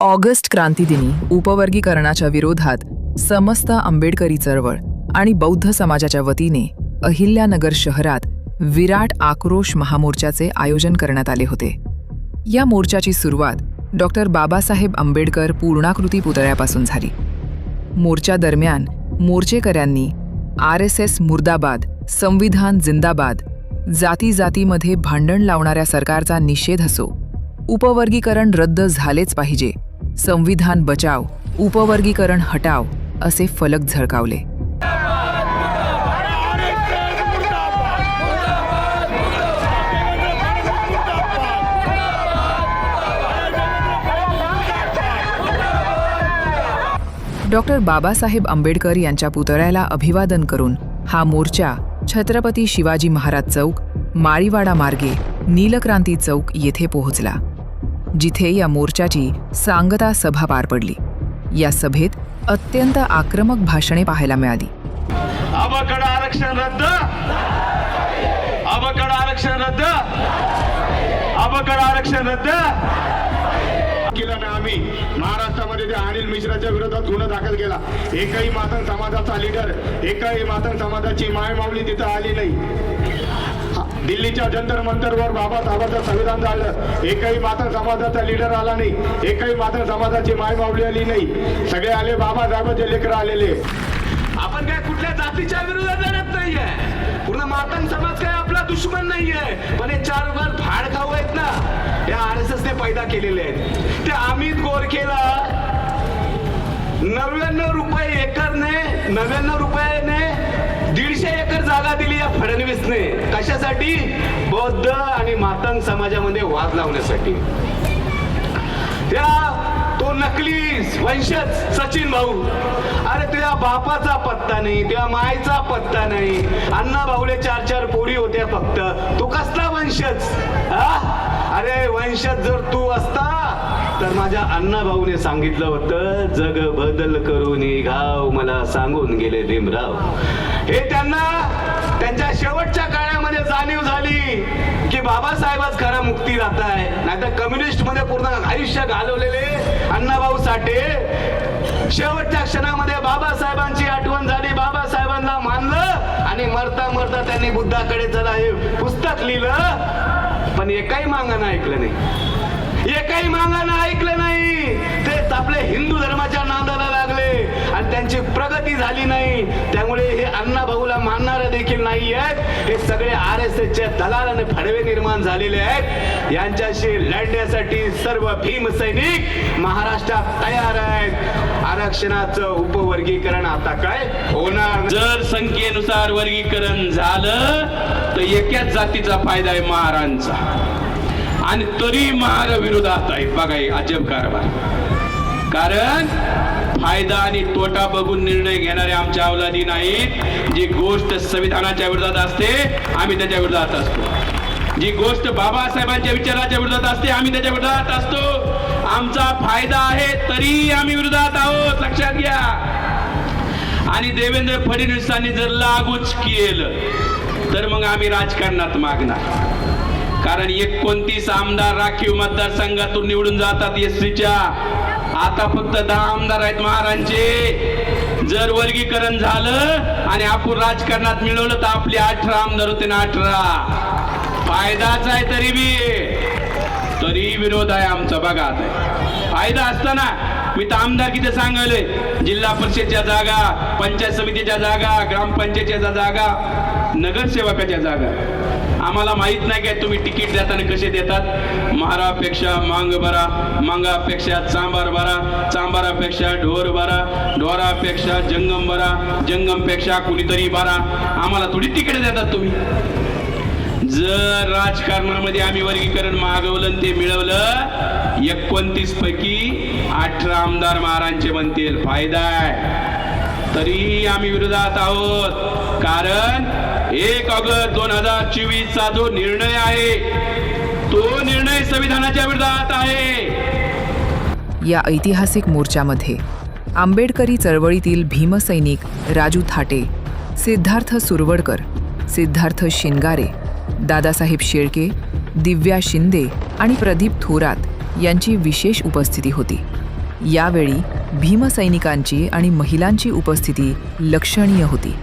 August क्रांतीदिनी उपवर्गीकरणाच्या विरोधात समस्त आंबेडकरी चळवळ आणि बौद्ध समाजाच्या वतीने अहिल्यानगर शहरात विराट आक्रोश महामोर्चाचे आयोजन करण्यात आले होते. या मोर्चाची सुरुवात डॉक्टर बाबासाहेब आंबेडकर पूर्णाकृती पुतळ्यापासून झाली. मोर्चा दरम्यान मोर्चेकऱ्यांनी RSS मुर्दाबाद, संविधान जिंदाबाद, जाती-जातीमध्ये भांडण लावणाऱ्या सरकारचा निषेध असो, उपवर्गीकरण रद्द झालेच पाहिजे, संविधान बचाव, उपवर्गीकरण हटाव असे फलक झळकावले. डॉक्टर बाबासाहेब आंबेडकर यांच्या पुतळ्याला अभिवादन करून हा मोर्चा छत्रपती शिवाजी महाराज चौक, माळीवाडा मार्गे नीलक्रांती चौक येथे पोहोचला, जिथे या मोर्चाची सांगता सभा पार पडली. या सभेत अत्यंत आक्रमक भाषणे पाहायला मिळाली. आबाकडे आरक्षण रद्द, आबाकडे आरक्षण रद्द, आबाकडे आरक्षण रद्द केला ना. आम्ही महाराष्ट्रामध्ये त्या अनिल मिश्राच्या विरोधात गुन्हा दाखल केला. एकही मातंग समाजाचा लीडर, एकही मातंग समाजाची मायमाऊली तिथं आली नाही. दिल्लीच्या जंतर मंतरवर बाबासाहेबांचं संविधान झालं, एकही मातंग समाजाचा लीडर आला नाही, एकही मातंग समाजाची मायमाऊली आली नाही. सगळे आले बाबासाहेबांचे लेकर आलेले. आपण काय कुठल्या जातीच्या विरोधात लढत नाहीये. पूर्ण मातंग समाज काय आपला दुश्मन नाहीये. पण हे चार वर भाड खाऊ आहेत ना, या RSS ने पैदा केलेले आहेत. त्या अमित गोरखेला 99 रुपये एकरने, 99 रुपयाने 150 एकर जागा दिली या फडणवीसने. कशासाठी? बौद्ध आणि मातंग समाजामध्ये वाद लावण्यासाठी. त्या तो नकली वंशज सचिन भाऊ, अरे तुझ्या बापाचा पत्ता नाही, तुझ्या मायचा पत्ता नाही. अण्णा भाऊले 4-4 पोरी होत्या फक्त. तू कसला वंशज? अरे वंशज जर तू असता तर माझ्या अण्णा भाऊने सांगितलं होतं, जग बदल करून घाव मला सांगून गेले भीमराव. हे त्यांना त्यांच्या शेवटच्या काळामध्ये जाणीव झाली की बाबासाहेबच खरा मुक्तीदाता आहे. नाहीतर कम्युनिस्ट मध्ये पूर्ण आयुष्य घालवलेले अण्णाभाऊ साठे शेवटच्या क्षणामध्ये बाबासाहेबांची आठवण झाली, बाबासाहेबांना मानलं आणि मरता मरता त्यांनी बुद्धाकडे चला हे पुस्तक लिहिलं. पण एकही मागणं ऐकलं नाही, एकही मागणं ऐकलं नाही. तेच आपले हिंदू धर्माच्या नादाला लागले आणि त्यांची प्रगती झाली नाही. त्यामुळे हे अण्णा भाऊला मानणारे देखील नाही आहेत. हे सगळे RSSचे दलाल आणि फडवे निर्माण झालेले आहेत. यांच्याशी लढण्यासाठी सर्व भीम सैनिक महाराष्ट्रात तयार आहेत. आरक्षणाचं उपवर्गीकरण आता काय होणार? जर संख्येनुसार वर्गीकरण झालं तर एकाच जातीचा फायदा आहे महारांचा, आणि तरी महार विरोधात आहे. बघा अजब कारभार. कारण फायदा आणि तोटा बघून निर्णय घेणारे आमच्या अवलादी नाहीत. जी गोष्ट संविधानाच्या विरोधात असते आम्ही त्याच्या विरोधात असतो. जी गोष्ट बाबासाहेबांच्या विचाराच्या विरोधात असते आम्ही त्याच्या विरोधात असतो. आमचा फायदा आहे तरी आम्ही विरोधात आहोत, लक्षात घ्या. आणि देवेंद्र फडणवीसांनी जर लागूच केलं तर मग आम्ही राजकारणात मागणार. कारण 29 आमदार राखीव मतदारसंघातून निवडून जातात SCच्या. आता फक्त 10 आमदार आहेत महारांचे. जर वर्गीकरण झालं आणि आपण राजकारणात मिळवलं तर आपले 18 आमदार होते ना, 18. फायदाच आहे तरी विरोध आहे आमचा. बघा फायदा असताना मी तर आमदार किती सांगायले, जिल्हा परिषदच्या जागा, पंचायत समितीच्या जागा, ग्रामपंचायतीच्या जागा, नगरसेवकाच्या जागा. आम्हाला माहित नाही काय तुम्ही तिकीट देताना कसे देतात. महारापेक्षा मांग भरा, मांगापेक्षा चांबार भरा, चांबारापेक्षा ढोर भरा, ढोरापेक्षा जंगम भरा, जंगमपेक्षा कुणीतरी भरा. आम्हाला थोडी तिकीट देतात तुम्ही. जर राजकारणामध्ये आम्ही वर्गीकरण मागवलं ते मिळवलं, 29 पैकी 18 आमदार महारांचे बनतील. फायदा आहे तरीही आम्ही विरोधात आहोत. कारण 1 ऑगस्ट 2024 चा जो निर्णय आहे तो निर्णय संविधानाच्या विरोधात आहे. या ऐतिहासिक मोर्चामध्ये आंबेडकरी चळवळीतील भीमसैनिक राजू थाटे, सिद्धार्थ सुरवडकर, सिद्धार्थ शिनगारे, दादासाहेब शेळके, दिव्या शिंदे आणि प्रदीप थोरात यांची विशेष उपस्थिती होती. यावेळी भीमसैनिकांची आणि महिलांची उपस्थिती लक्षणीय होती.